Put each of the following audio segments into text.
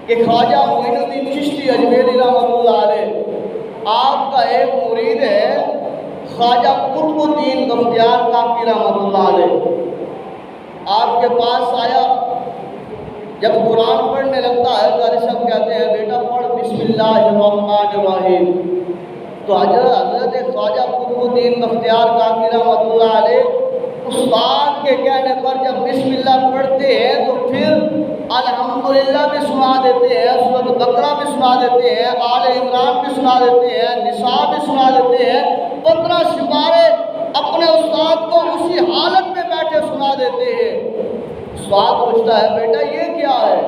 کہ خواجہ معین الدین چشتی اجمیری رحمۃ اللہ علیہ آپ کا ایک مرید ہے خواجہ قطب الدین بختیار کاکی رحمۃ اللہ علیہ، آپ کے پاس آیا، جب قرآن پڑھنے لگتا ہے تو صاحب کہتے ہیں بیٹا پڑھ بسم اللہ الرحمن الرحیم، تو حضرت خواجہ قطب الدین بختیار کاکی رحمۃ اللہ علیہ استاد کے کہنے پر جب بسم اللہ پڑھتے ہیں تو پھر الحمدللہ بھی سنا دیتے ہیں، سورۃ بقرہ بھی سنا دیتے ہیں، آل عمران بھی سنا دیتے ہیں، نساء بھی سنا دیتے ہیں، 15 سپارے اپنے استاد کو اسی حالت میں بیٹھے سنا دیتے ہیں۔ استاد پوچھتا ہے بیٹا یہ کیا ہے؟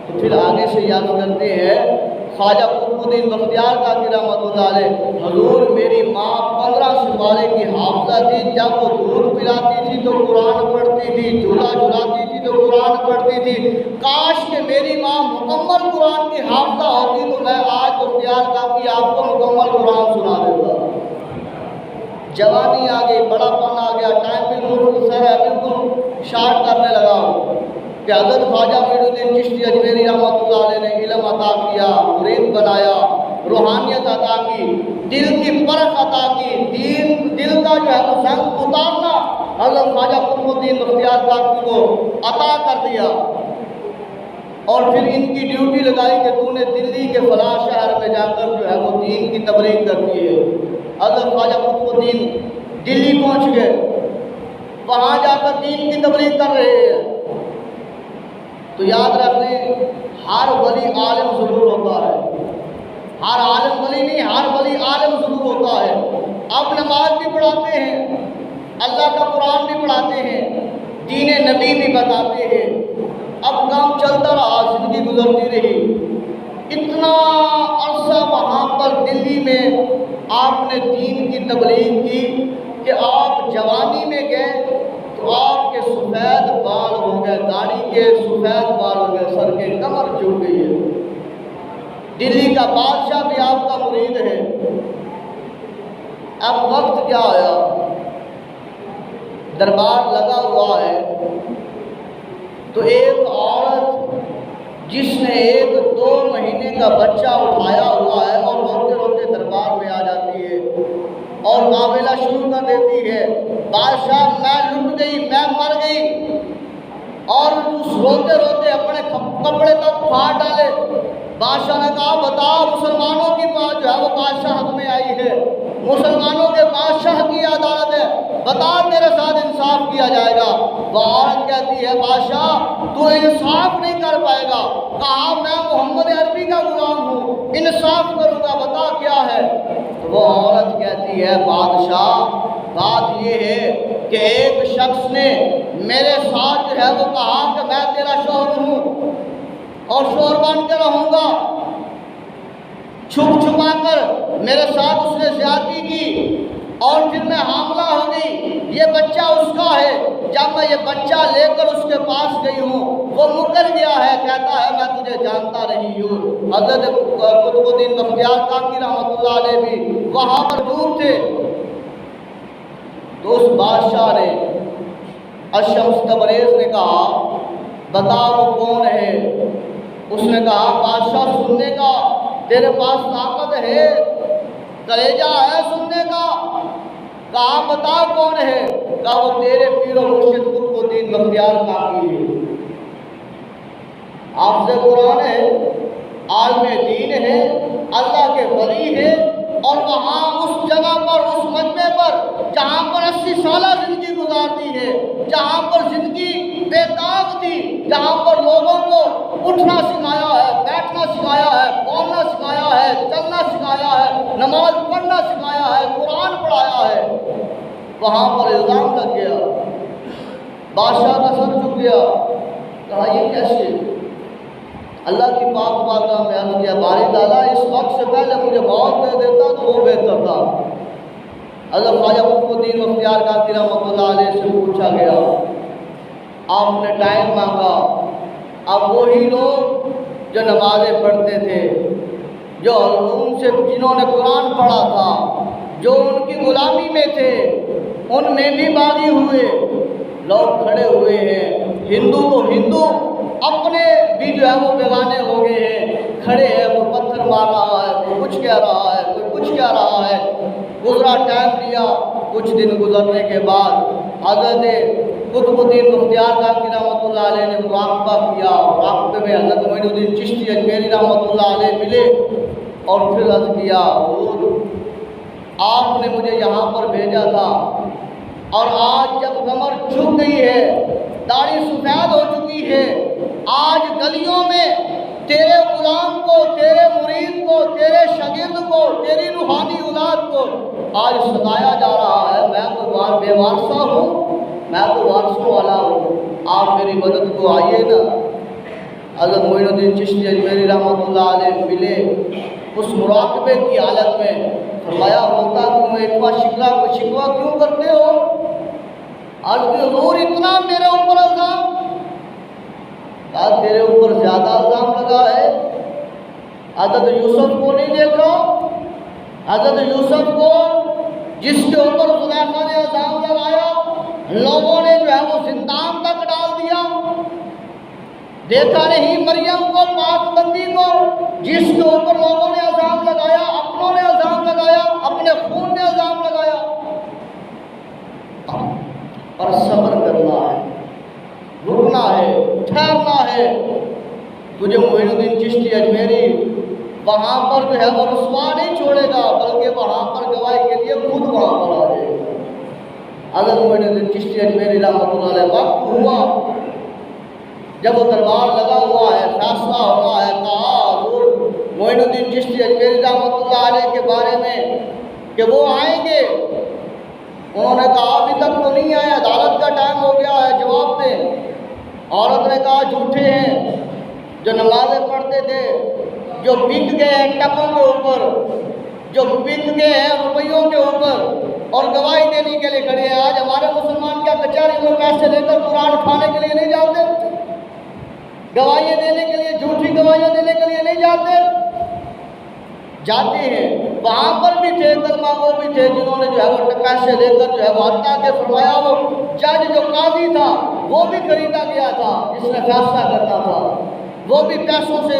تو پھر آگے سے یاد کرتے ہیں خواجہ قطب الدین بختیار کاکی رحمۃ اللہ علیہ، حضور میری ماں 15 سپارے کی حافظہ تھی، جب وہ دودھ پلاتی تھی تو قرآن پڑھتی تھی، جھولا جھلاتی تھی تو قرآن پڑھتی تھی، کاش کہ میری ماں مکمل قرآن کی حافظہ ہوتی تو میں آج بختیار کاکی آپ کو مکمل قرآن سنا دیتا۔ جوانی آ گئی، بڑا پن آ گیا، ٹائم بالکل سر ہے، بالکل شارٹ کرنے لگا کہ حضرت خواجہ معین الدین چشتی اجمیری رحمۃ اللہ علیہ نے علم عطا کیا، مرید بنایا، روحانیت عطا کی، دل کی پرکھ عطا کی، دل کا جو ہے وہ زنگ اتارنا حضرت خواجہ قطب الدین بختیار کاکی کو عطا کر دیا، اور پھر ان کی ڈیوٹی لگائی کہ تو نے دلی کے فلاں شہر میں جا کر جو ہے وہ دین کی تبلیغ کرنی ہے۔ حضرت خواجہ قطب الدین دلی پہنچ گئے، وہاں جا کر دین کی تبلیغ کر رہے ہیں۔ تو یاد رکھ لیں ہر ولی عالم ضرور ہوتا ہے، ہر عالم ولی نہیں، ہر ولی عالم ضرور ہوتا ہے۔ اب نماز بھی پڑھاتے ہیں، اللہ کا قرآن بھی پڑھاتے ہیں، دین نبی بھی بتاتے ہیں۔ اب کام چلتا رہا، زندگی گزرتی رہی، اتنا عرصہ وہاں پر دلی میں آپ نے دین کی تبلیغ کی کہ آپ جوانی میں گئے تو آپ کے سفید بال ہو گئے، داڑھی کے سفید بال ہو گئے، سر کے کمر جھک گئی ہے۔ دلی کا بادشاہ بھی آپ کا مرید ہے۔ اب وقت کیا آیا، دربار لگا ہوا ہے، تو ایک عورت جس نے 1-2 مہینے کا بچہ اٹھایا ہوا ہے اور روتے روتے دربار میں آ جاتی ہے اور معاملہ شروع کر دیتی ہے، بادشاہ میں لٹ گئی، میں مر گئی، اور اس روتے روتے اپنے کپڑے تک پھاڑ ڈالے۔ بادشاہ نے کہا بتا مسلمانوں کی بات جو ہے وہ بادشاہ میں آئی ہے، مسلمانوں کے بادشاہ کی عدالت ہے، بتا تیرے ساتھ انصاف کیا جائے گا۔ وہ عورت کہتی ہے بادشاہ تو انصاف نہیں کر پائے گا، کہا میں محمد عربی کا غلام ہوں، انصاف کروں گا، بتا کیا ہے۔ تو وہ عورت کہتی ہے بادشاہ بات یہ ہے کہ ایک شخص نے میرے ساتھ جو ہے وہ کہا کہ میں تیرا شوہر ہوں اور شوہر بن کے رہوں گا، چھپ چھپا کر میرے ساتھ اس نے زیادتی کی اور پھر میں حاملہ ہو گئی، یہ بچہ اس کا ہے۔ جب میں یہ بچہ لے کر اس کے پاس گئی ہوں وہ مکر گیا ہے، کہتا ہے میں تجھے جانتا نہیں ہوں۔ حضرت قطب الدین بختیار کاکی رحمۃ اللہ علیہ بھی وہاں پر موجود تھے۔ تو اس بادشاہ نے الشمس تبریز نے کہا بتا وہ کون ہے؟ اس نے کہا بادشاہ سننے کا تیرے پاس طاقت ہے، کلیجہ ہے سننے کا۔ کہا بتا کون ہے؟ کہا وہ تیرے پیر و مرشد قطب الدین بختیار کاکی ہے، حافظ قرآن ہے، عالم دین ہے، اللہ کے ولی ہے، اور وہاں اس جگہ پر اس مجمع پر جہاں پر 80 سالہ زندگی گزارتی ہے، جہاں پر زندگی بے داغ تھی، جہاں پر لوگوں کو اٹھنا سکھایا ہے، بیٹھنا سکھایا ہے، بولنا سکھایا ہے، چلنا سکھایا ہے، نماز پڑھنا سکھایا ہے، قرآن پڑھایا ہے، وہاں پر الزام لگ گیا، بادشاہ کا سر جھک گیا، کہا یہ کیسے؟ اللہ کی پاک بارگاہ میں عرض کیا باری تعالیٰ اس وقت سے پہلے مجھے موت دے دیتا تو وہ بہتر تھا۔ حضرت خواجہ قطب الدین بختیار کاکی رحمۃ اللہ علیہ سے پوچھا گیا، آپ نے ٹائم مانگا، اب وہی لوگ جو نمازیں پڑھتے تھے، جو ان سے جنہوں نے قرآن پڑھا تھا، جو ان کی غلامی میں تھے، ان میں بھی باغی ہوئے، لوگ کھڑے ہوئے ہیں، ہندو تو ہندو اپنے بھی جو ہے وہ بیگانے ہو گئے ہیں، کھڑے ہیں، کوئی پتھر مار رہا ہے، کوئی کچھ کہہ رہا ہے، کوئی کچھ کہہ رہا ہے۔ گزرا ٹائم لیا، کچھ دن گزرنے کے بعد حضرت قطب الدین بختیار کاکی رحمۃ اللہ علیہ نے مراقبہ کیا، مراقبے میں حضرت معین الدین چشتی اجمیری رحمۃ اللہ علیہ ملے اور پھر عرض کیا، حضور آپ نے مجھے یہاں پر بھیجا تھا، اور آج جب کمر جھک گئی ہے، داڑھی سفید ہو چکی ہے، آج گلیوں میں تیرے غلام کو، تیرے مرید کو، تیرے شاگرد کو، تیری روحانی اولاد کو آج ستایا جا رہا ہے، میں کوئی بے وارثہ ہوں، میں تو وارثوں والا ہوں، آپ میری مدد کو آئیے نا۔ حضرت معین الدین چشتی اجمیری رحمۃ اللہ علیہ ملے اس مراقبے کی حالت میں، فرمایا ہوتا تم اتنا شکوہ کیوں کرتے ہو؟ آج حضور اتنا میرے اوپر الزام، کہا تیرے اوپر زیادہ الزام لگا ہے، حضرت یوسف کو نہیں دیکھا؟ حضرت یوسف کو جس کے اوپر زلیخا نے الزام لگایا، لوگوں نے جو ہے وہ زندان تک ڈال دیا، دیکھا نہیں مریم کو، پاک بندی کو، جس کے اوپر لوگوں نے الزام لگایا، اپنوں نے الزام لگایا، اپنے خون نے الزام لگایا۔ اور صبر کرنا ہے، رکنا ہے، ٹھہرنا ہے۔ تجھے معین الدین چشتی اجمیری وہاں پر جو ہے وہ رسوا نہیں چھوڑے گا، بلکہ وہاں پر گواہی کے لیے خود وہاں پر آ جائے گا۔ حضرت معین الدین چشتی اجمیری رحمۃ اللہ علیہ وقت ہوا جب وہ دربار لگا ہوا ہے، فیصلہ ہوا ہے، کہا حضور معین الدین چشتی اجمیری رحمۃ اللہ علیہ کے بارے میں کہ وہ آئیں گے۔ انہوں نے کہا ابھی تک تو نہیں آئے، عدالت کا ٹائم ہو گیا ہے، جواب دیں۔ عورت نے کہا جھوٹے ہیں، جو نمازیں پڑھتے تھے، جو بک گئے ہیں ٹکوں کے اوپر، جو بک گئے ہیں روپیوں کے اوپر، اور گواہی دینے کے لیے کھڑے ہیں۔ آج ہمارے مسلمان کیا کچہری میں پیسے لے کر قرآن اٹھانے کے لیے نہیں جاتے؟ گواہیاں دینے کے لیے، جھوٹی گواہیاں دینے کے لیے نہیں جاتے؟ جاتے ہیں۔ وہاں پر بھی تھے کلمہ وہ بھی تھے جنہوں نے جو ہے وہ پیسے لے کر جو ہے وہ حتیٰ کہ فرمایا وہ جج جو قاضی تھا وہ بھی خریدا گیا تھا، جس نے فیصلہ کرنا تھا وہ بھی پیسوں سے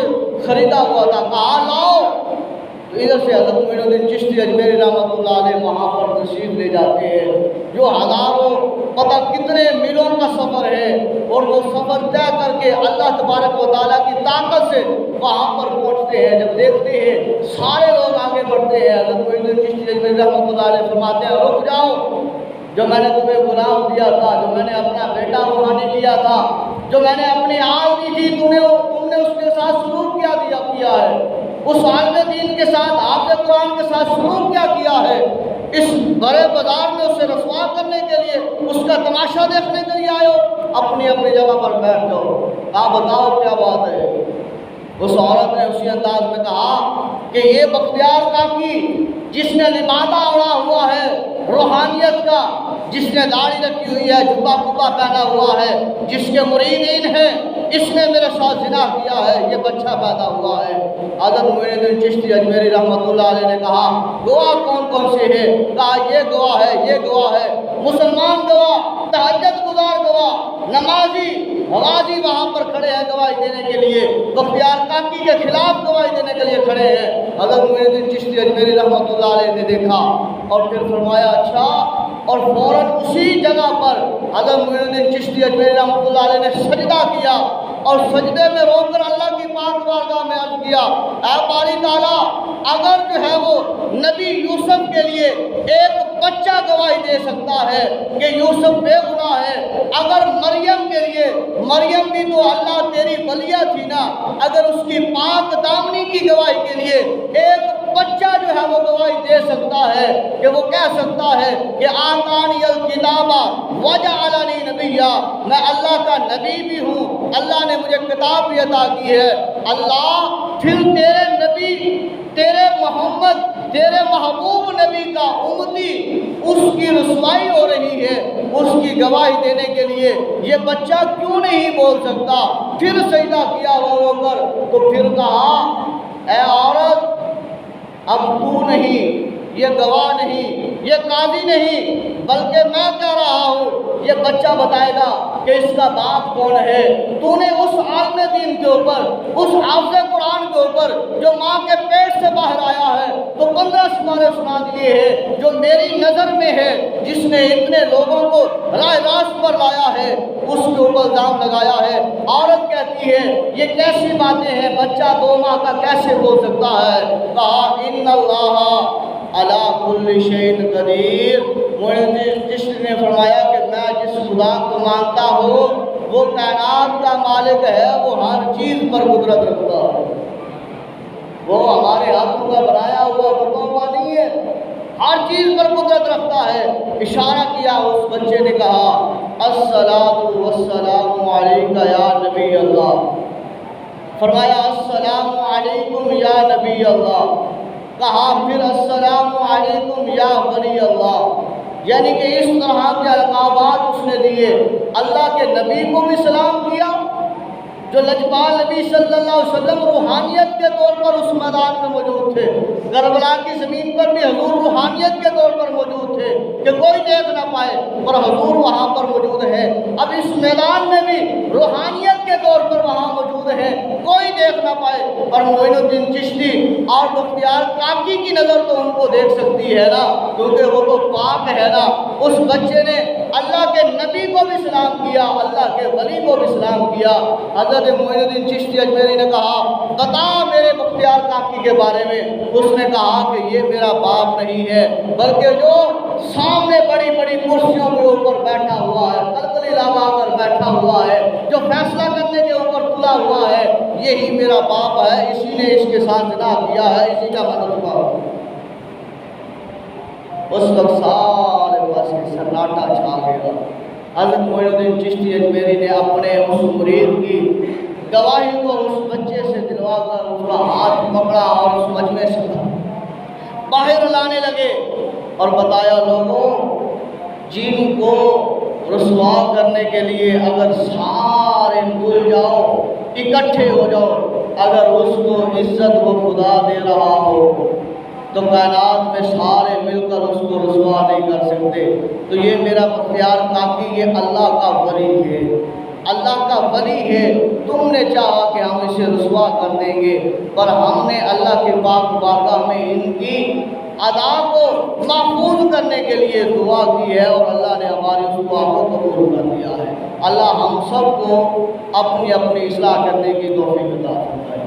خریدا ہوا تھا۔ کہا لاؤ، تو ادھر سے حضرت معین الدین چشتی اجمیری رحمۃ اللہ علیہ وہاں پر تشریف لے جاتے ہیں، جو ہزاروں پتہ کتنے میلوں کا سفر ہے، اور وہ سفر طے کر کے اللہ تبارک و تعالیٰ کی طاقت سے وہاں پر پہنچتے ہیں۔ جب دیکھتے ہیں سارے لوگ آگے بڑھتے ہیں، حضرت معین الدین چشتی اجمیری رحمۃ اللہ علیہ فرماتے ہیں رک جاؤ، جو میں نے تمہیں غلام دیا تھا، جو میں نے اپنا بیٹا روحانی دیا تھا، جو میں نے اپنی آل دی تھی، تم نے اس کے ساتھ سلوک کیا ہے، اس عالم دین کے ساتھ، حافظ قرآن کے ساتھ سلوک کیا ہے، اس بڑے بازار میں اسے رسوا کرنے کے لیے، اس کا تماشا دیکھنے کے لیے آئے ہو، اپنی جگہ پر بیٹھ جاؤ۔ آپ بتاؤ کیا بات ہے؟ اس عورت نے اسی انداز میں کہا کہ یہ بختیار کاکی جس نے لبادہ اڑا ہوا ہے روحانیت کا، جس نے داڑھی رکھی ہوئی ہے، جبہ کبا پہنا ہوا ہے، جس کے مریدین ہیں، اس نے میرے ساتھ زنا کیا ہے، یہ بچہ پیدا ہوا ہے۔ حضرت معین الدین چشتی اجمیری رحمۃ اللہ علیہ نے کہا گواہ کون کون سے ہیں؟ کہا یہ گواہ ہے، یہ گواہ ہے، مسلمان گواہ، تہجد گزار گواہ، نمازی غازی وہاں پر کھڑے ہیں گواہی دینے کے لیے، بختیار کاکی کے خلاف گواہی دینے کے لیے کھڑے ہیں۔ حضرت معین الدین چشتی اجمیری رحمۃ اللہ علیہ نے دیکھا اور پھر فرمایا اچھا، اور فوراً اسی جگہ پر حضرت معین الدین چشتی اجمیری رحمۃ اللہ علیہ نے سجدہ کیا، اور سجدے میں رو کر اللہ کی پاک بارگاہ میں عرض کیا اے باری تعالیٰ، اگر جو ہے وہ نبی یوسف کے لیے ایک بچہ گواہی دے سکتا ہے کہ یوسف بے گناہ ہے، اگر مریم کے لیے، مریم بھی تو اللہ تیری ولیہ تھی نا، اگر اس کی پاک دامنی کی گواہی کے لیے ایک بچہ جو ہے وہ گواہی دے سکتا ہے کہ وہ کہہ سکتا ہے کہ آتانی الکتاب وجعلنی نبیا، میں اللہ کا نبی بھی ہوں، اللہ نے مجھے کتاب بھی عطا کی ہے، اللہ پھر تیرے نبی، تیرے محمد، تیرے محبوب نبی کا امتی، اس کی رسوائی ہو رہی ہے، اس کی گواہی دینے کے لیے یہ بچہ کیوں نہیں بول سکتا؟ پھر سجدہ کیا رو کر، تو پھر کہا اے عورت، اب تو نہیں، یہ گواہ نہیں، یہ قاضی نہیں، بلکہ میں کہہ رہا ہوں یہ بچہ بتائے گا کہ اس کا باپ کون ہے۔ تو نے اس عالم دین کے اوپر، اس حافظ قرآن کے اوپر جو ماں کے پیٹ سے باہر آیا ہے تو 15 شمارے سنا دیے ہیں، جو میری نظر میں ہے، جس نے اتنے لوگوں کو راہ راست پر لایا ہے، اس کے اوپر الزام لگایا ہے۔ عورت کہتی ہے یہ کیسی باتیں ہیں، بچہ 2 ماہ کا کیسے بول سکتا ہے؟ کہا ان اللہ علی کل شیء قدیر۔ معین الدین چشتی نے فرمایا کہ میں جس خدا کو مانتا ہوں وہ کائنات کا مالک ہے، وہ ہر چیز پر قدرت رکھتا ہے، وہ ہمارے ہاتھوں کا بنایا ہوا ہوا نہیں ہے، ہر چیز پر قدرت رکھتا ہے۔ اشارہ کیا، اس بچے نے کہا الصلاۃ والسلام علیک یا نبی اللہ، فرمایا السلام علیکم یا نبی اللہ، کہا پھر السلام علیکم یا ولی اللہ، یعنی کہ اس طرح کے القابات اس نے دیے۔ اللہ کے نبی کو بھی سلام کیا، جو لجپال نبی صلی اللہ علیہ وسلم روحانیت کے طور پر اس میدان میں موجود تھے، کربلا کی زمین پر بھی حضور روحانیت کے طور پر موجود تھے کہ کوئی دیکھ نہ پائے، اور حضور وہاں پر موجود ہے۔ اب اس میدان میں بھی روحانیت کے طور پر وہاں موجود ہے، کوئی دیکھ نہ پائے، اور معین الدین چشتی اور بختیار کاکی کی نظر تو ان کو دیکھ سکتی ہے نا، کیونکہ وہ تو پاک ہے نا۔ اس بچے نے اللہ کے نبی کو بھی سلام کیا، اللہ کے ولی کو بھی سلام کیا۔ حضرت معین الدین چشتی اجمیری نے کہا بتا میرے بختیار کاکی کے بارے میں۔ اس نے کہا کہ یہ میرا باپ نہیں ہے، بلکہ جو سامنے بڑی بڑی کرسیوں کے اوپر بیٹھا ہوا ہے، قلقلی لگا کر بیٹھا ہوا ہے، جو فیصلہ کرنے کے اوپر تلا ہوا ہے، یہی میرا باپ ہے، اسی نے اس کے ساتھ زنا کیا ہے، اسی کا میں رتبہ ہوں۔ اس وقت سارے پاس سناٹا چھا گیا۔ حضرت معین الدین چشتی اجمیری نے اپنے اس مرید کی گواہی کو اس بچے سے دلوا کر اس کا ہاتھ پکڑا اور اس مجمع سے باہر لانے لگے اور بتایا لوگوں جن کو رسوا کرنے کے لیے اگر سارے بھول جاؤ، اکٹھے ہو جاؤ، اگر اس کو عزت کو خدا دے رہا ہو تو کائنات میں سارے مل کر اس کو رسوا نہیں کر سکتے۔ تو یہ میرا بختیار کاکی یہ اللہ کا ولی ہے، اللہ کا ولی ہے۔ تم نے چاہا کہ ہم اسے رسوا کر دیں گے، پر ہم نے اللہ کے پاک بارگاہ میں ان کی ادا کو محفوظ کرنے کے لیے دعا کی ہے، اور اللہ نے ہماری اس دعا کو قبول کر لیا ہے۔ اللہ ہم سب کو اپنی اپنی اصلاح کرنے کی توفیق عطا فرمائے۔